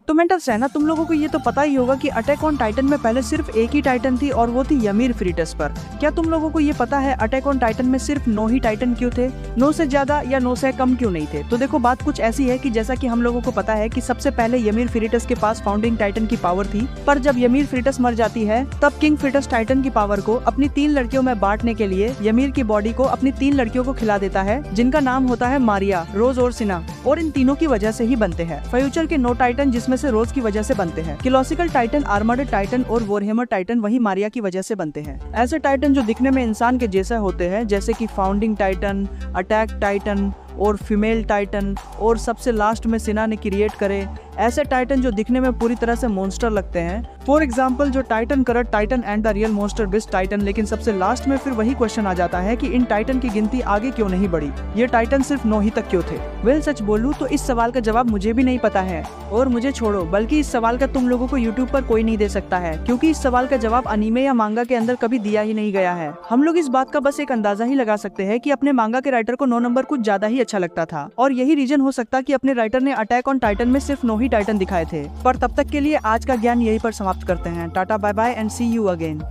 तो मेंटल्स है ना, तुम लोगों को ये तो पता ही होगा कि अटैक ऑन टाइटन में पहले सिर्फ एक ही टाइटन थी और वो थी ymir फ्रीटस पर। क्या तुम लोगों को ये पता है अटैक ऑन टाइटन में सिर्फ 9 ही टाइटन क्यों थे? 9 से ज्यादा या 9 से कम क्यों नहीं थे? तो देखो बात कुछ ऐसी है कि जैसा कि हम लोगों को पता है कि सबसे पहले ymir फ्रीटस के पास फाउंडिंग टाइटन की पावर थी, पर जब ymir फ्रीटस मर जाती है तब किंग फ्रीटस टाइटन की पावर को अपनी 3 लड़कियों में बांटने के लिए ymir की बॉडी को अपनी 3 लड़कियों को खिला देता है, जिनका नाम होता है मारिया, रोज और सिना, और इन तीनों की वजह से ही बनते हैं फ्यूचर के 9 टाइटन, जिसमें से रोज की वजह से बनते हैं किलोसिकल टाइटन, आर्मर्ड टाइटन और वॉरहेमर टाइटन वही मारिया की वजह से बनते हैं। ऐसे टाइटन जो दिखने में इंसान के जैसे होते हैं, जैसे कि फाउंडिंग टाइटन, अटैक टाइटन और फीमेल टाइटन, और सबसे लास्ट में सिना ने क्रिएट करे ऐसे टाइटन जो दिखने में पूरी तरह से मॉन्स्टर लगते हैं। फॉर एग्जाम्पल जो टाइटन करट Titan and the real monster beast Titan. लेकिन सबसे लास्ट में फिर वही क्वेश्चन आ जाता है कि इन टाइटन की गिनती आगे क्यों नहीं बढ़ी, ये टाइटन सिर्फ 9 ही तक क्यों थे? वेल सच बोलूं तो इस सवाल का जवाब मुझे भी नहीं पता है, और मुझे छोड़ो बल्कि इस सवाल का तुम लोगों को यूट्यूब पर कोई नहीं दे सकता है, क्योंकि इस सवाल का जवाब अनीमे या मांगा के अंदर कभी दिया ही नहीं गया है। हम लोग इस बात का बस एक अंदाजा ही लगा सकते हैं कि अपने मांगा के राइटर को 9 नंबर कुछ ज्यादा ही अच्छा लगता था, और यही रीजन हो सकता कि अपने राइटर ने अटैक ऑन टाइटन में सिर्फ 9 ही टाइटन दिखाए थे। पर तब तक के लिए आज का ज्ञान यहीं पर समाप्त करते हैं। Tata bye bye and see you again.